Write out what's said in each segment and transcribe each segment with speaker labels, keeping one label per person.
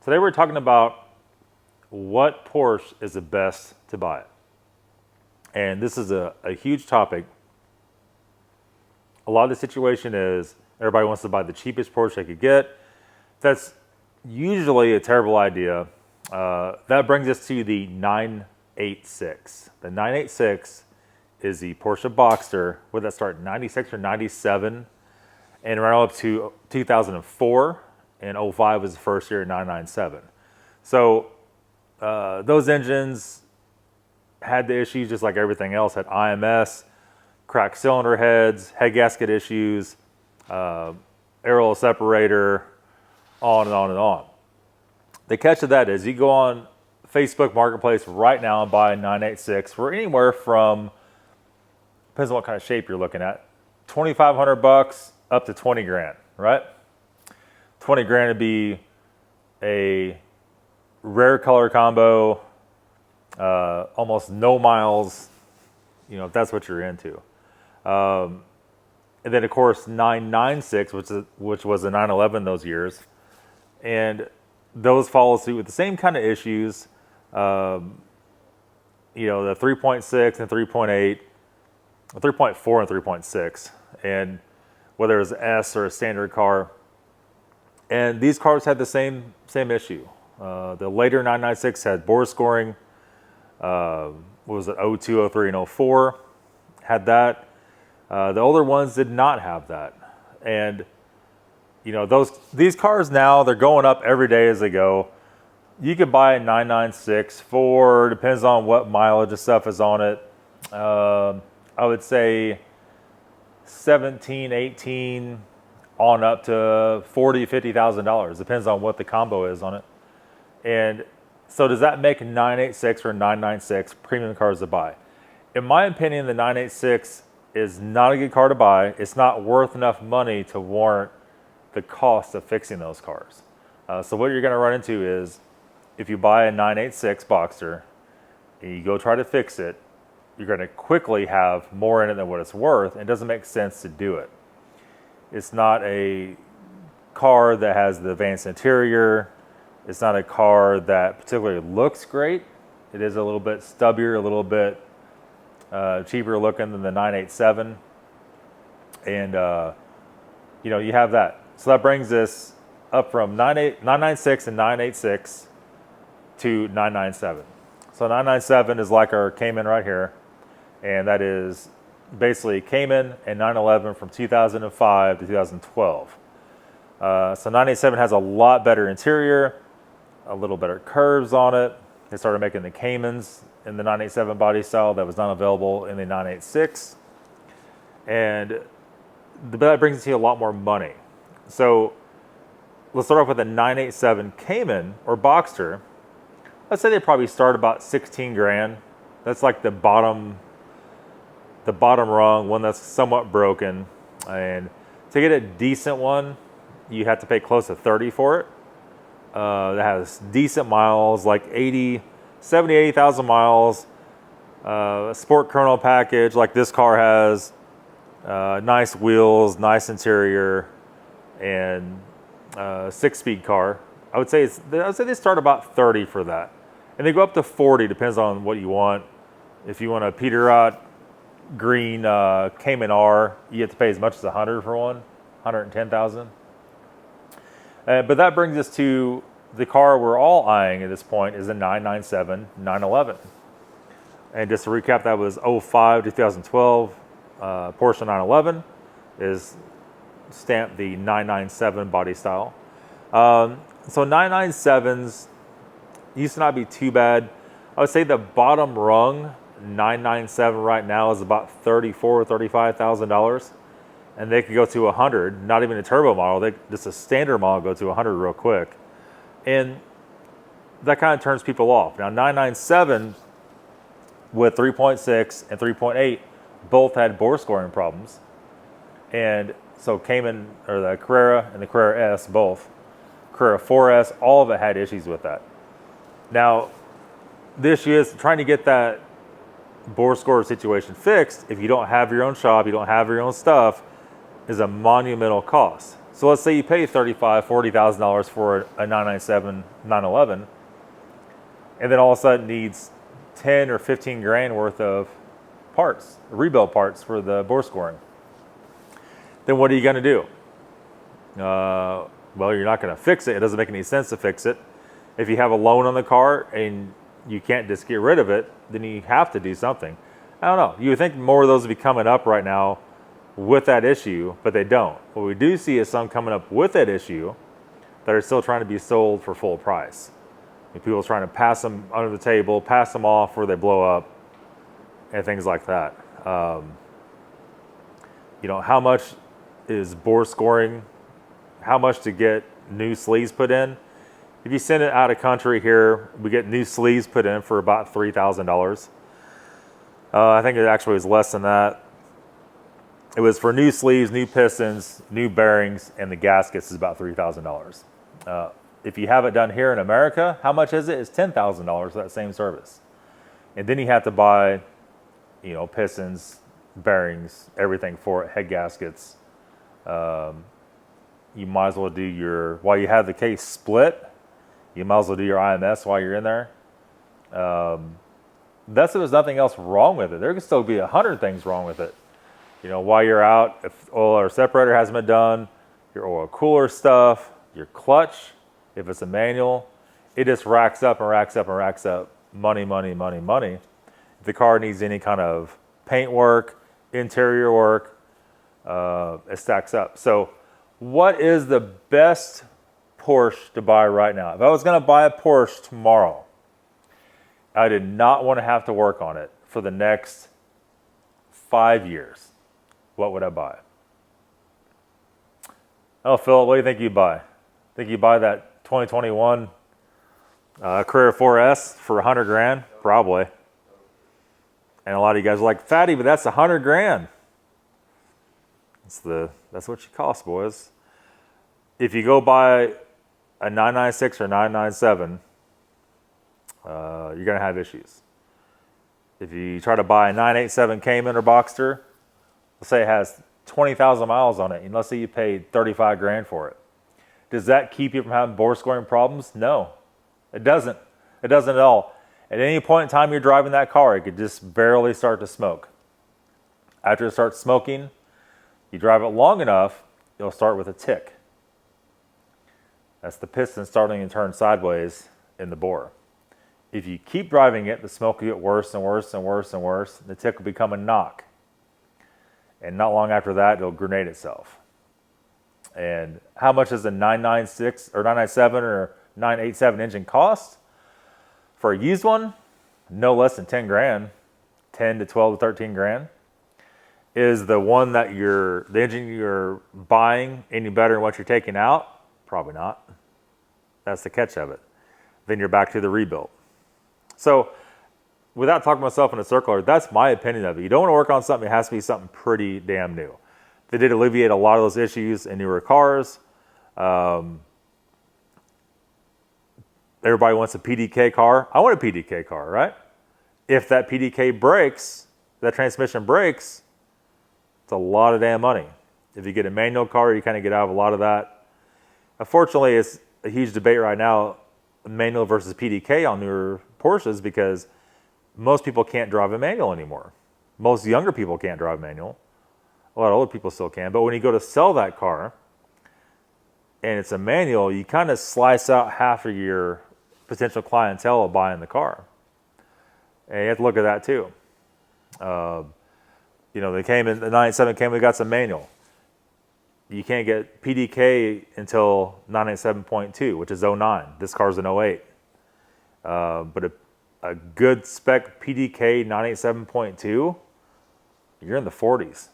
Speaker 1: Today we're talking about what Porsche is the best to buy. And this is a huge topic. A lot of the situation is everybody wants to buy the cheapest Porsche they could get. That's usually a terrible idea. That brings us to the 986. The 986 is the Porsche Boxster. Would that start 96 or 97? And ran up to 2004. And 05 was the first year, 997. So those engines had the issues just like everything else. Had IMS, cracked cylinder heads, head gasket issues, aerial separator, on and on and on. The catch of that is you go on Facebook Marketplace right now and buy a 986 for anywhere from, depends on what kind of shape you're looking at, $2,500 up to 20 grand, right? 20 grand would be a rare color combo, almost no miles, if that's what you're into. And then of course 996, which was a 911 those years, and those follow suit with the same kind of issues. The 3.6 and 3.8, 3.4 and 3.6, and whether it was S or a standard car. And these cars had the same issue. The later 996 had bore scoring. What was it? 02, 03, and 04 had that. The older ones did not have that. And these cars now, they're going up every day as they go. You could buy a 996 for, depends on what mileage of stuff is on it. I would say 17, 18. On up to $40,000, $50,000. Depends on what the combo is on it. And so does that make a 986 or 996 premium cars to buy? In my opinion, the 986 is not a good car to buy. It's not worth enough money to warrant the cost of fixing those cars. So what you're going to run into is if you buy a 986 Boxster and you go try to fix it, you're going to quickly have more in it than what it's worth. And it doesn't make sense to do it. It's not a car that has the advanced interior. It's not a car that particularly looks great. It is a little bit stubbier, a little bit cheaper looking than the 987. And, you have that. So that brings us up from 996 and 986 to 997. So 997 is like our Cayman right here. And that is basically Cayman and 911 from 2005 to 2012. So 987 has a lot better interior, a little better curves on it. They started making the Caymans in the 987 body style that was not available in the 986. And that brings you a lot more money. So let's start off with the 987 Cayman or Boxster. Let's say they probably start about 16 grand. That's like the bottom rung, one that's somewhat broken. And to get a decent one, you have to pay close to 30 for it. That has decent miles, like 80,000 miles. A sport kernel package like this car has. Nice wheels, nice interior, and 6-speed car. I would say they start about 30 for that. And they go up to 40, depends on what you want. If you want a Peterot green Cayman R, you have to pay as much as 100 for one, 110,000. But that brings us to the car we're all eyeing at this point is the 997, 911. And just to recap, that was 05 to 2012. Porsche 911 is stamped the 997 body style. So 997s used to not be too bad. I would say the bottom rung 997 right now is about $34,000 or $35,000, and they could go to 100. Not even a turbo model; just a standard model go to 100 real quick, and that kind of turns people off. Now 997 with 3.6 and 3.8 both had bore scoring problems, and so Cayman or the Carrera and the Carrera S both, Carrera 4S, all of it had issues with that. Now the issue is trying to get that bore score situation fixed. If you don't have your own shop, you don't have your own stuff, is a monumental cost. So let's say you pay $35,000, $40,000 for a 997 911, and then all of a sudden needs 10 or 15 grand worth of parts, rebuild parts for the bore scoring. Then what are you going to do? Well, you're not going to fix it. It doesn't make any sense to fix it. If you have a loan on the car and you can't just get rid of it, then you have to do something. I don't know. You would think more of those would be coming up right now with that issue, but they don't. What we do see is some coming up with that issue that are still trying to be sold for full price. And people are trying to pass them under the table, pass them off before they blow up, and things like that. How much is bore scoring? How much to get new sleeves put in? If you send it out of country here, we get new sleeves put in for about $3,000. I think it actually was less than that. It was for new sleeves, new pistons, new bearings, and the gaskets is about $3,000. If you have it done here in America, how much is it? It's $10,000 for that same service. And then you have to buy, pistons, bearings, everything for it, head gaskets. You might as well do while you have the case split, you might as well do your IMS while you're in there. That's if there's nothing else wrong with it. There could still be 100 things wrong with it. While you're out, if oil or separator hasn't been done, your oil cooler stuff, your clutch, if it's a manual, it just racks up and racks up and racks up. Money, money, money, money. If the car needs any kind of paint work, interior work, it stacks up. So what is the best Porsche to buy right now? If I was going to buy a Porsche tomorrow, I did not want to have to work on it for the next 5 years. What would I buy? Oh, Phil, what do you think you'd buy? Think you buy that 2021 Carrera 4S for 100 grand? Probably. And a lot of you guys are like, fatty, but that's 100 grand. That's what she costs, boys. If you go buy a 996 or 997, you're going to have issues. If you try to buy a 987 Cayman or Boxster, let's say it has 20,000 miles on it, and let's say you paid 35 grand for it. Does that keep you from having bore scoring problems? No, it doesn't. It doesn't at all. At any point in time you're driving that car, it could just barely start to smoke. After it starts smoking, you drive it long enough, you'll start with a tick. That's the piston starting to turn sideways in the bore. If you keep driving it, the smoke will get worse and worse and worse and worse. The tick will become a knock. And not long after that, it'll grenade itself. And how much does a 996 or 997 or 987 engine cost? For a used one, no less than 10 grand, 10 to 12 to 13 grand. Is the one that the engine you're buying any better than what you're taking out? Probably not. That's the catch of it. Then you're back to the rebuild. So without talking myself in a circle, that's my opinion of it. You don't want to work on something, it has to be something pretty damn new. They did alleviate a lot of those issues in newer cars. Everybody wants a PDK car. I want a PDK car, right? If that PDK breaks, that transmission breaks, it's a lot of damn money. If you get a manual car, you kind of get out of a lot of that. Unfortunately, it's a huge debate right now, manual versus PDK on newer Porsches, because most people can't drive a manual anymore. Most younger people can't drive manual. A lot of older people still can. But when you go to sell that car and it's a manual, you kind of slice out half of your potential clientele of buying the car. And you have to look at that too. They came in, the 97 came, we got some manual. You can't get PDK until 987.2, which is 09. This car's an 08. But a good spec PDK 987.2, you're in the 40s.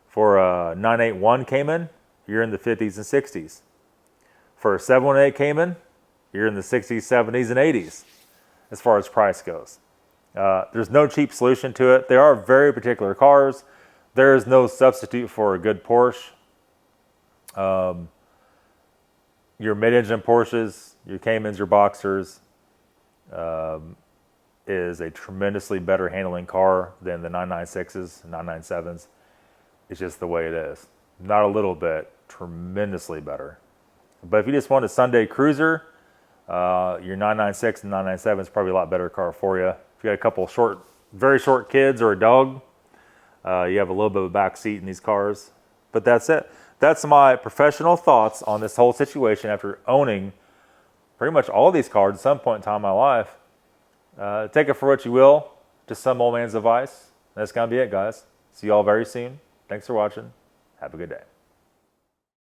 Speaker 1: For a 981 Cayman, you're in the 50s and 60s. For a 718 Cayman, you're in the 60s, 70s, and 80s as far as price goes. There's no cheap solution to it. They are very particular cars. There is no substitute for a good Porsche. Your mid-engine Porsches, your Caymans, your Boxsters, is a tremendously better handling car than the 996s and 997s. It's just the way it is. Not a little bit, tremendously better. But if you just want a Sunday cruiser, your 996 and 997 is probably a lot better car for you. If you got a couple very short kids or a dog, you have a little bit of a back seat in these cars. But that's it. That's my professional thoughts on this whole situation after owning pretty much all these cars at some point in time in my life. Take it for what you will. Just some old man's advice. That's going to be it, guys. See you all very soon. Thanks for watching. Have a good day.